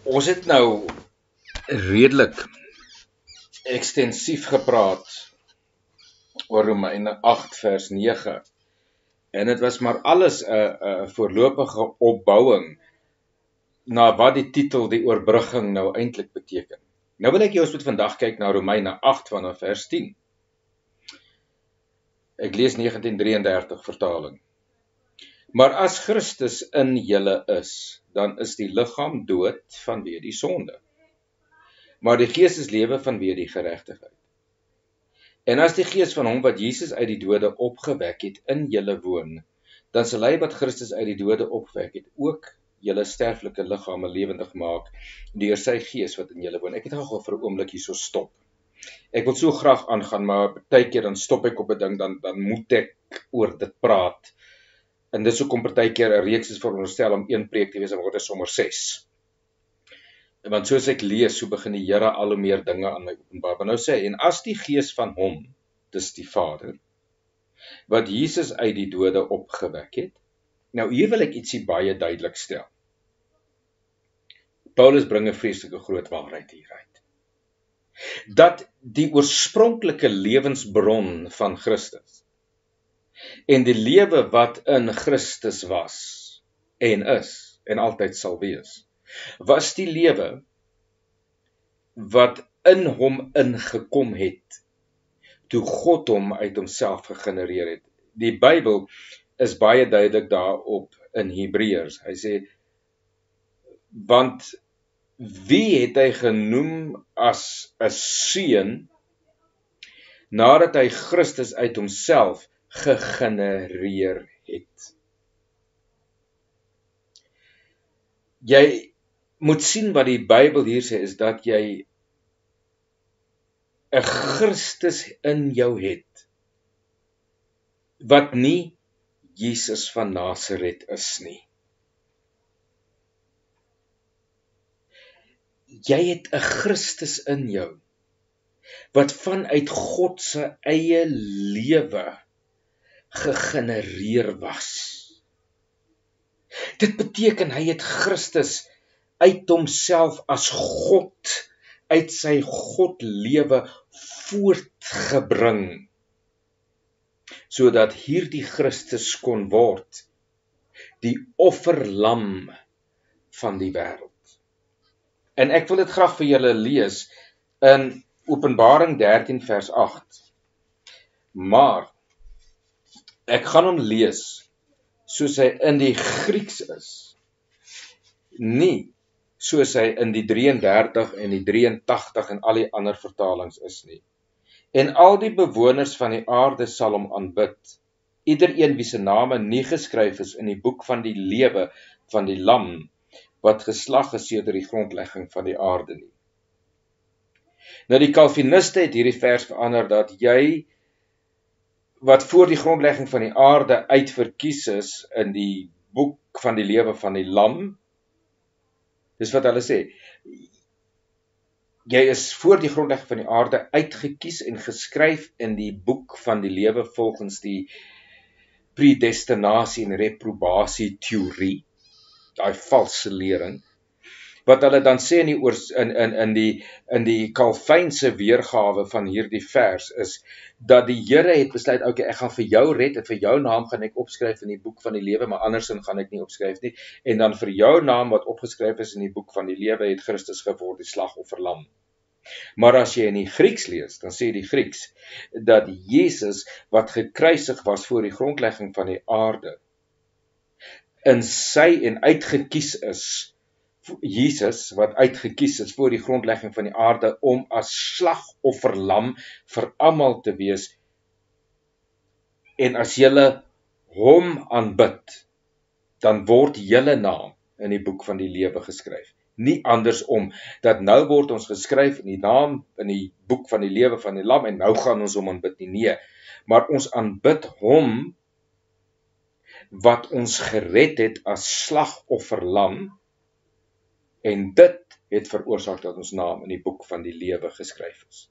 Ons het nou redelik ekstensief gepraat oor Romeine 8 vers 9 en dit was maar alles 'n voorlopige opbouing na wat die titel die oorbrugging nou eintlik beteken. Nou wil ek jou moet vandag kyk na Romeine 8 vanaf vers 10. Ek lees 1933 vertaling. Maar as Christus in julle is, dan is die liggaam dood vanweë die sonde, maar die gees is lewe vanweë die geregtigheid. En as die gees van hom wat Jesus uit die dode opgewek het in julle woon, dan sal hy wat Christus uit die dode opgewek het ook julle sterflike liggame lewendig maak deur sy gees wat in julle woon. Ek het gou vir 'n oomblik hierso stop. Ek wil so graag aangaan, maar partykeer dan stop ek op 'n ding, dan moet ek oor dit praat. En dis hoekom partykeer 'n reeks is veronderstel om een preek te wees, dan word dit sommer 6. Want soos ek lees, so begin die Here al hoe meer dinge aan my openbaar. Maar nou sê hy, en as die gees van hom, dis die Vader, wat Jesus uit die dode opgewek het. Nou hier wil ek ietsie baie duidelik stel. Paulus bring 'n vreeslike groot waarheid hieruit. Dat die oorspronklike lewensbron van Christus en die lewe wat in Christus was en is en altyd sal wees, was die lewe wat in hom ingekom het toe God hom uit homself gegenereer het. Die Bybel is baie duidelik daarop in Hebreërs. Hy sê, want wie het hy genoem as 'n seun nadat hy Christus uit homself gegenereer het? Jy moet sien wat die Bybel hier sê, is dat jy 'n Christus in jou het, wat nie Jesus van Nasaret is nie. Jy het 'n Christus in jou, wat vanuit God se eie lewe gegenereer was. Dit beteken hy het Christus uit homself as God, uit sy Godlewe voortgebring, sodat hierdie Christus kon word die offerlam van die wêreld. En ek wil dit graag vir julle lees in Openbaring 13 vers 8. Maar ek gaan hom lees soos hy in die Grieks is, nie soos hy in die 33 en die 83 en al die ander vertalings is nie. En al die bewoners van die aarde sal hom aanbid, iedereen wie se name nie geskryf is in die boek van die lewe van die lam, wat geslag is sedert die grondlegging van die aarde nie. Nou die Calviniste het hierdie vers verander dat jy wat voor die grondlegging van die aarde uitverkies is in die boek van die lewe van die lam, dis wat hulle sê, jy is voor die grondlegging van die aarde uitgekies en geskryf in die boek van die lewe volgens die predestinasie en reprobasie teorie, daai valse lering, wat hulle dan sê in die Calvynse weergawe van hierdie vers is, dat die Here het besluit, okay, ek gaan vir jou red, en vir jou naam gaan ek opskryf in die boek van die lewe, maar andersin gaan ek nie opskryf nie, en dan vir jou naam wat opgeskryf is in die boek van die lewe, het Christus geword die slagofferlam. Maar as jy in die Grieks lees, dan sê die Grieks, dat Jesus, wat gekruisig was voor die grondlegging van die aarde, in sy en uitgekies is, Jesus, wat uitgekies is voor die grondlegging van die aarde, om as slagofferlam vir almal te wees, en as julle hom aanbid, dan word julle naam in die boek van die lewe geskryf. Nie andersom, dat nou word ons geskryf in die naam, in die boek van die lewe van die lam, en nou gaan ons hom aanbid nie, nee, maar ons aanbid hom, wat ons gered het as slagofferlam, en dit het veroorsaak dat ons naam in die boek van die lewe geskryf is.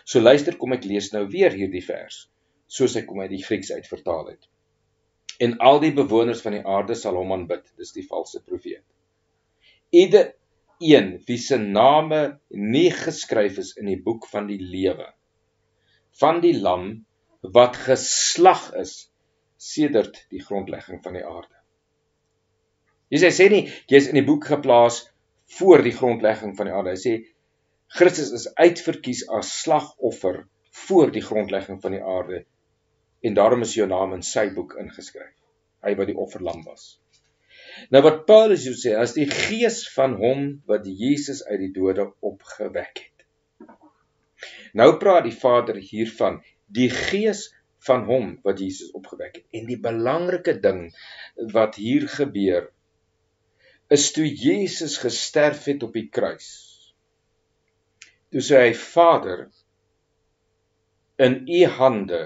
So luister, kom ek lees nou weer hierdie vers, soos ek kom uit die Grieks uitvertaal het. En al die bewoners van die aarde sal hom aanbid, dis die valse profeet. een wie se name nie geskryf is in die boek van die lewe, van die lam wat geslag is sedert die grondlegging van die aarde. Hy sê nie, jy is in die boek geplaas voor die grondlegging van die aarde. Hy sê, Christus is uitverkies as slagoffer voor die grondlegging van die aarde, en daarom is jou naam in sy boek ingeskryf, hy wat die offerlam was. Nou wat Paulus hier sê, as die gees van hom wat Jesus uit die dode opgewek het. Nou praat die Vader hiervan, die gees van hom wat Jesus opgewek het. En die belangrike ding wat hier gebeur, is toe Jesus gesterf het op die kruis. Toe sê hy, Vader, in u hande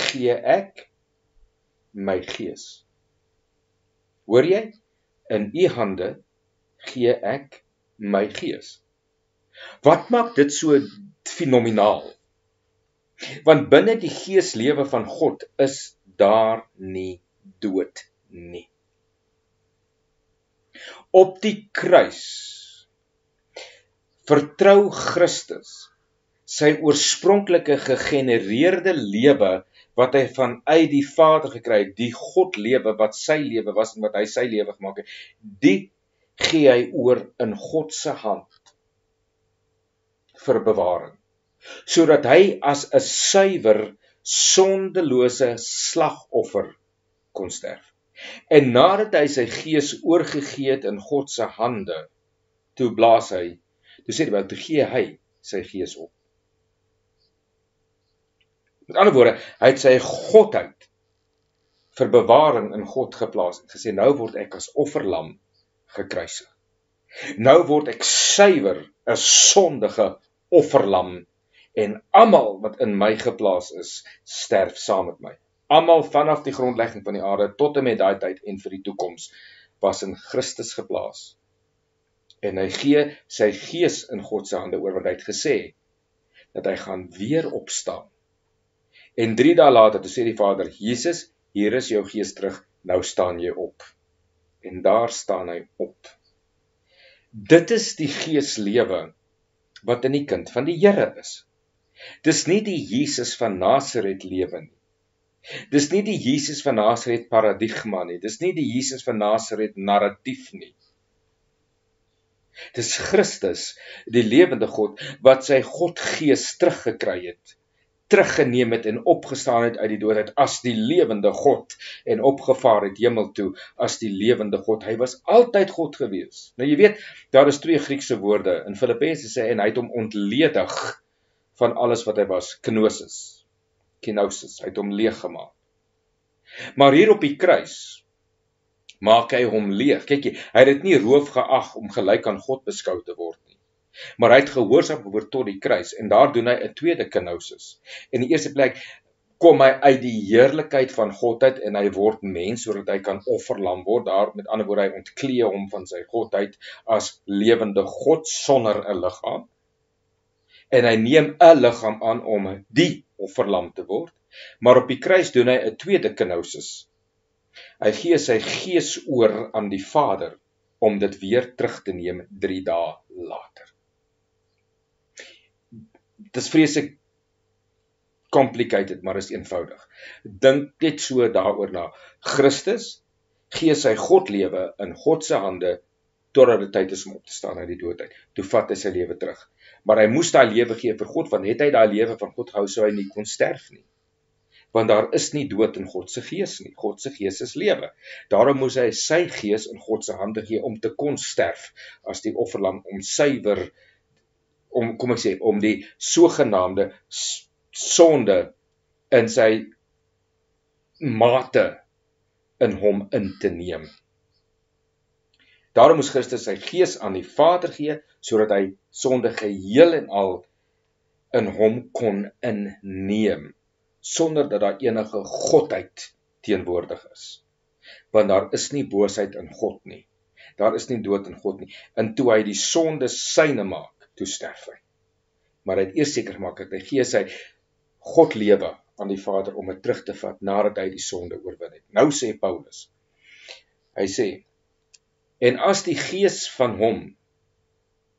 gee ek my gees. Hoor jy? In u hande gee ek my gees. Wat maak dit so fenomenaal? Want binne die geeslewe van God is daar nie dood nie. Op die kruis vertrou Christus sy oorspronklike gegenereerde lewe wat hy vanuit die Vader gekry het, die God lewe wat sy lewe was en wat hy sy lewe gemaak het, die gee hy oor in God se hand vir bewaring, sodat hy as 'n suiwer, sondelose slagoffer kon sterf. En nadat hy sy gees oorgegee het in God se hande, toe blaas hy, toe sê die Bybel, toe gee hy sy gees op. Met ander woorde, hy het sy godheid vir bewaring in God geplaas en gesê, nou word ek as offerlam gekruisig. Nou word ek suiwer, 'n sondige offerlam, en almal wat in my geplaas is, sterf saam met my. Almal vanaf die grondlegging van die aarde tot en met daai tyd en vir die toekoms was in Christus geplaas. En hy gee sy gees in God se hande oor, want hy het gesê dat hy gaan weer opstaan. En 3 dae later, toe sê die Vader, Jesus, hier is jou gees terug, nou staan jy op. En daar staan hy op. Dit is die geeslewe wat in die kind van die Here is. Dis nie die Jesus van Nasaret lewe nie. Dis nie die Jesus van Nasaret paradigma nie. Dis nie die Jesus van Nasaret narratief nie. Dis Christus, die lewende God, wat sy Godgees teruggekry het, teruggeneem het en opgestaan het uit die dood uit as die lewende God en opgevaar het hemel toe as die lewende God. Hy was altyd God gewees. Nou jy weet, daar is 2 Griekse woorde. In Filippense sê en hy het hom ontledig van alles wat hy was, kenosis, kenosis, hy het hom leeg gemaak. Maar hier op die kruis maak hy hom leeg. Kyk jy, hy het dit nie roof geag om gelyk aan God beskou te word nie. Maar hy het gehoorsaam geword tot die kruis en daar doen hy 'n tweede kenosis. In die eerste plek kom hy uit die heerlikheid van God uit en hy word mens sodat hy kan offerlam word. Daar met ander woorde, hy ontklee hom van sy godheid as lewende God sonder 'n liggaam. En hy neem 'n liggaam aan om die offerlam te word. Maar op die kruis doen hy 'n tweede kenosis. Hy gee sy gees oor aan die Vader om dit weer terug te neem 3 dae later. Dit is vreeslik complicated, maar is eenvoudig. Dink net so daaroor na. Christus gee sy Godlewe in God se hande totdat dit tyd is om op te staan uit die dood uit. Toe vat hy sy lewe terug. Maar hy moes daai lewe gee vir God, want het hy daai lewe van God gehou, sou hy nie kon sterf nie. Want daar is nie dood in God se gees nie. God se gees is lewe. Daarom moes hy sy gees in God se hande gee om te kon sterf as die offerlam, om suiwer, om die sogenaamde sonde in sy mate in hom in te neem. Daarom moes Christus sy gees aan die Vader gee, sodat hy sonde geheel en al in hom kon inneem, sonder dat daar enige godheid teenwoordig is. Want daar is nie boosheid in God nie. Daar is nie dood in God nie. En toe hy die sonde syne maak, toe sterf hy. Maar hy het eers seker gemaak dat hy gee sy God lewe aan die Vader om dit terug te vat nadat hy die sonde oorwin het. Nou sê Paulus, hy sê, En as die gees van hom,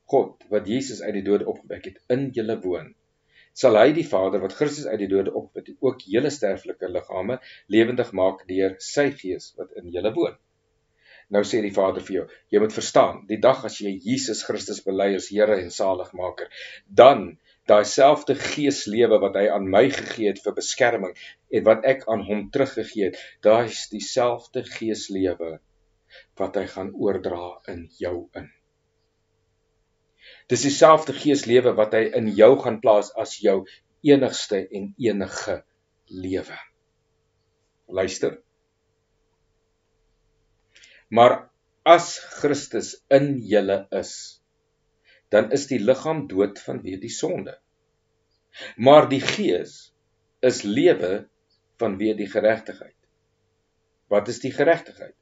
God, wat Jesus uit die dode opgewek het, in julle woon, sal hy die Vader, wat Christus uit die dode opgewek het, ook julle sterflike liggame lewendig maak deur sy gees wat in julle woon. Nou sê die Vader vir jou, jy moet verstaan, die dag as jy Jesus Christus bely as Here en Saligmaker, dan daai selfde geeslewe wat hy aan my gegee het vir beskerming en wat ek aan hom teruggegee het, daai is dieselfde geeslewe wat hy gaan oordra in jou in. Dis dieselfde geeslewe wat hy in jou gaan plaas as jou enigste en enige lewe. Luister. Maar as Christus in julle is, dan is die liggaam dood vanweë die sonde. Maar die gees is lewe vanweë die geregtigheid. Wat is die geregtigheid?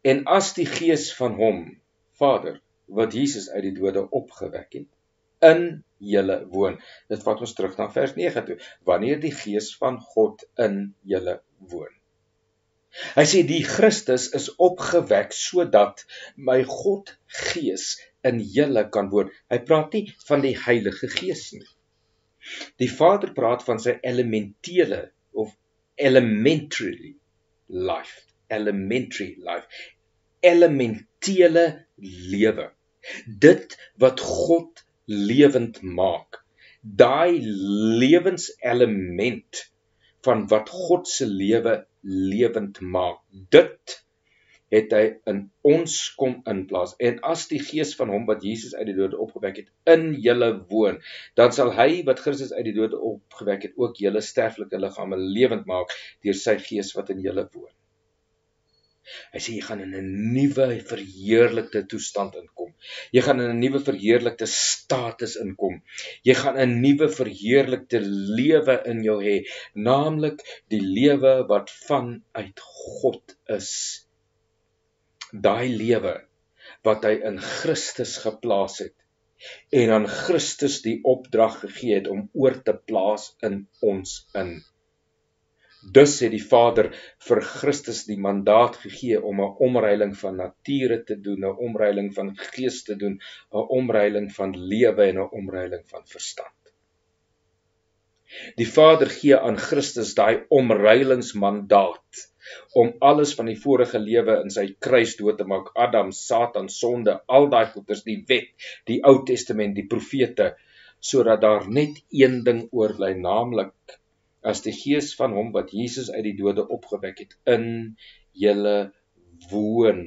En as die gees van hom, Vader, wat Jesus uit die dode opgewek het, in julle woon. Dit vat ons terug na vers 9 toe. Wanneer die gees van God in julle woon. Hy sê die Christus is opgewek sodat my God Gees in julle kan woon. Hy praat nie van die Heilige Gees nie. Die Vader praat van sy elementele of elementary life, elementele lewe. Dit wat God lewend maak. Daai lewenselement van wat God se lewe lewend maak. Dit het hy in ons kom inplaas. En as die gees van hom wat Jesus uit die dode opgewek het in julle woon, dan sal hy wat Christus uit die dode opgewek het ook julle sterflike liggame lewend maak deur sy gees wat in julle woon. Hy sê jy gaan in 'n nuwe verheerlikte toestand inkom. Jy gaan in 'n nuwe verheerlikte status inkom. Jy gaan 'n nuwe verheerlikte lewe in jou hê, naamlik die lewe wat vanuit God is. Daai lewe wat hy in Christus geplaas het en aan Christus die opdrag gegee het om oor te plaas in ons in. Dus het die Vader vir Christus die mandaat gegee om 'n omruiling van nature te doen, 'n omruiling van gees te doen, 'n omruiling van lewe en 'n omruiling van verstand. Die Vader gee aan Christus daai omruilingsmandaat om alles van die vorige lewe in sy kruis dood te maak, Adam, Satan, sonde, al daai goeders, die wet, die Ou Testament, die profete, sodat daar net een ding oorbly, naamlik as die gees van hom wat Jesus uit die dode opgewek het in julle woon,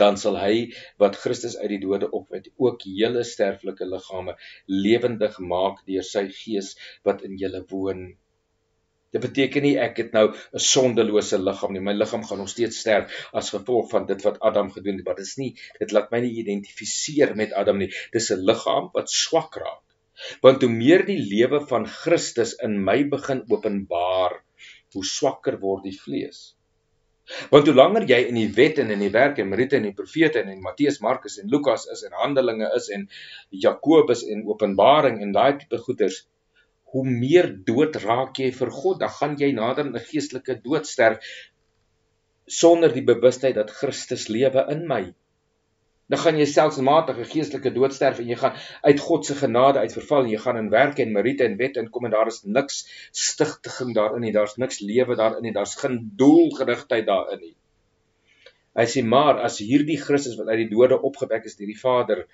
dan sal hy wat Christus uit die dode opgewek het ook julle sterflike liggame lewendig maak deur sy gees wat in julle woon. Dit beteken nie ek het nou 'n sondelose liggaam nie, my liggaam gaan nog steeds sterf as gevolg van dit wat Adam gedoen het, maar dit laat my nie identifiseer met Adam nie. Dis 'n liggaam wat swak raak. Want hoe meer die lewe van Christus in my begin openbaar, hoe swakker word die vlees. Want hoe langer jy in die wet en in die werk en Marite en die profete en in Matteus, Markus en Lukas is en Handelinge is en Jakobus en Openbaring en daai tipe goeders, hoe meer dood raak jy vir God, dan gaan jy nader aan 'n geestelike dood sterf sonder die bewustheid dat Christus lewe in my. Dan gaan jy selfsmatig 'n geestelike dood sterf en jy gaan uit God se genade uit verval en jy gaan in werke en Marite en wet inkom en daar is niks stigtiging daarin nie, daar's niks lewe daarin nie, daar's geen doelgerigtheid daarin nie. Hy sê maar as hierdie Christus wat uit die dode opgewek is deur die Vader,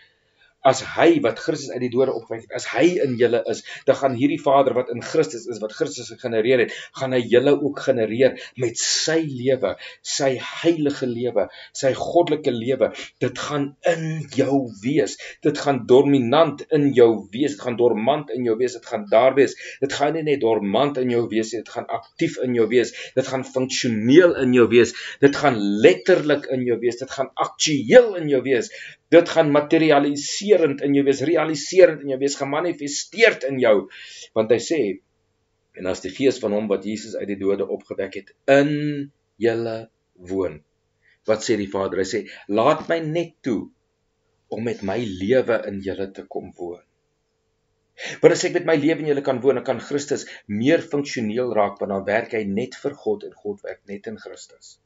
as hy wat Christus uit die dode opgewek het, as hy in julle is, dan gaan hierdie Vader wat in Christus is, wat Christus gegenereer het, gaan hy julle ook genereer met sy lewe, sy heilige lewe, sy goddelike lewe. Dit gaan in jou wees. Dit gaan dominant in jou wees. Dit gaan dormant in jou wees. Dit gaan daar wees. Dit gaan nie net dormant in jou wees, dit gaan aktief in jou wees. Dit gaan funksioneel in jou wees. Dit gaan letterlik in jou wees. Dit gaan aktueel in jou wees. Dit gaan materialiserend in jou wees, realiserend in jou wees, gemanifesteerd in jou. Want hy sê, en as die gees van hom wat Jesus uit die dode opgewek het, in julle woon. Wat sê die Vader? Hy sê, laat my net toe, om met my lewe in julle te kom woon. Want as ek met my lewe in julle kan woon, dan kan Christus meer funksioneel raak, want dan werk hy net vir God en God werk net in Christus.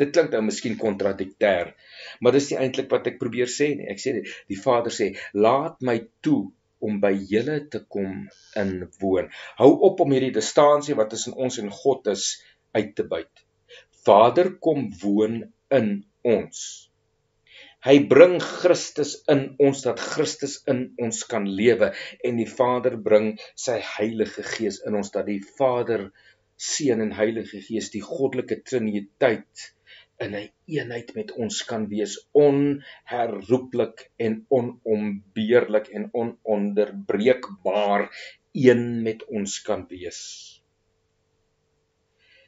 Dit klink nou miskien kontradiktêr, maar dis nie eintlik wat ek probeer sê nie. Ek sê die Vader sê, laat my toe om by julle te kom inwoon. Hou op om hierdie distansie wat tussen ons en God is uit te buit. Vader kom woon in ons. Hy bring Christus in ons, dat Christus in ons kan lewe, en die Vader bring sy Heilige Gees in ons, dat die Vader, Seun en Heilige Gees, die goddelike Triniteit, in 'n eenheid met ons kan wees, onherroepelik en onombeerlik en ononderbreekbaar een met ons kan wees.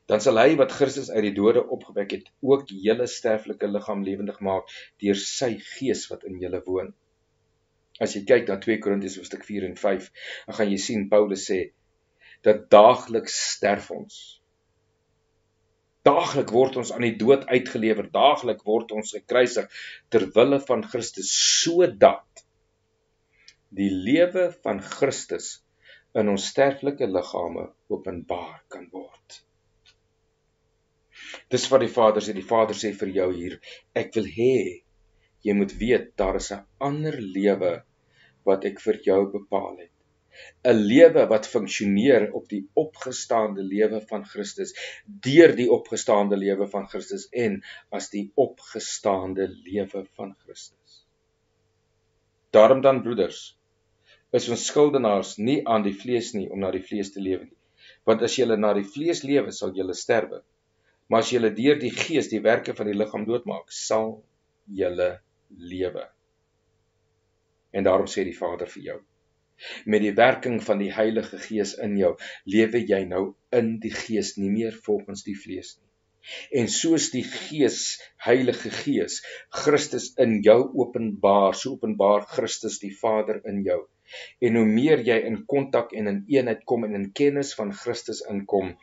Dan sal hy wat Christus uit die dode opgewek het, ook julle sterflike liggaam lewendig maak deur sy Gees wat in julle woon. As jy kyk na 2 Korintiërs hoofstuk 4 en 5, dan gaan jy sien Paulus sê dat daagliks sterf ons. Daaglik word ons aan die dood uitgelewer, daaglik word ons gekruisig ter wille van Christus, sodat die lewe van Christus in ons sterflike liggame openbaar kan word. Dis wat die Vader sê vir jou hier, ek wil hê, jy moet weet, daar is 'n ander lewe wat ek vir jou bepaal het. 'n Lewe wat funksioneer op die opgestaande lewe van Christus, deur die opgestaande lewe van Christus en as die opgestaande lewe van Christus. Daarom dan, broeders, is ons skuldenaars nie aan die vlees nie om na die vlees te lewe nie. Want as julle na die vlees lewe, sal julle sterwe. Maar as julle deur die Gees die werke van die liggaam doodmaak, sal julle lewe. En daarom sê die Vader vir jou, met die werking van die Heilige Gees in jou, lewe jy nou in die Gees, nie meer volgens die vlees nie. En soos die Gees, Heilige Gees, Christus in jou openbaar, so openbaar Christus die Vader in jou. En hoe meer jy in kontak en in eenheid kom en in kennis van Christus inkom,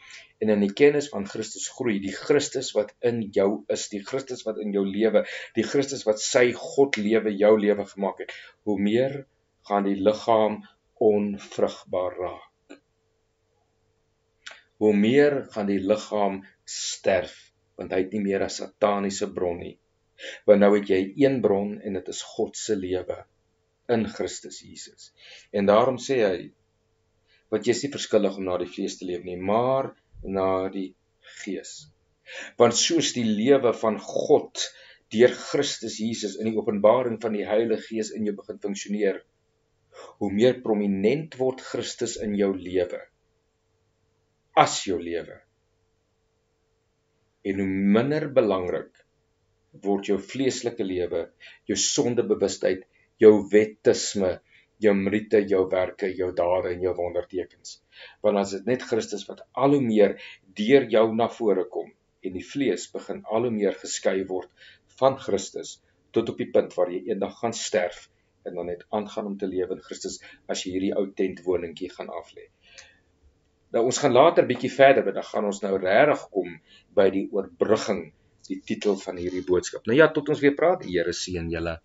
en in die kennis van Christus groei, die Christus wat in jou is, die Christus wat in jou lewe, die Christus wat sy God lewe, jou lewe gemaak het, hoe meer gaan die liggaam onvrugbaar raak. Hoe meer gaan die liggaam sterf, want hy het nie meer 'n sataniese bron nie. Want nou het jy een bron en dit is God se lewe in Christus Jesus. En daarom sê hy, want jy is nie verskillig om na die vlees te leef nie, maar na die Gees. Want soos die lewe van God deur Christus Jesus in die openbaring van die Heilige Gees in jou begin funksioneer, hoe meer prominent word Christus in jou lewe, as jou lewe. En hoe minder belangrik word jou vleeslike lewe, jou sondebewustheid, jou wettisme, jou meriete, jou werke, jou dade en jou wondertekens. Want as dit net Christus wat al hoe meer deur jou na vore kom, en die vlees begin al hoe meer geskei word van Christus, tot op die punt waar jy eendag gaan sterf, en dan net aangaan om te lewe in Christus, as jy hierdie ou tentwoningkie gaan aflê. Nou, ons gaan later bietjie verder, want dan gaan ons nou regtig kom by die oorbrugging, die titel van hierdie boodskap. Nou ja, tot ons weer praat, die Here seën julle.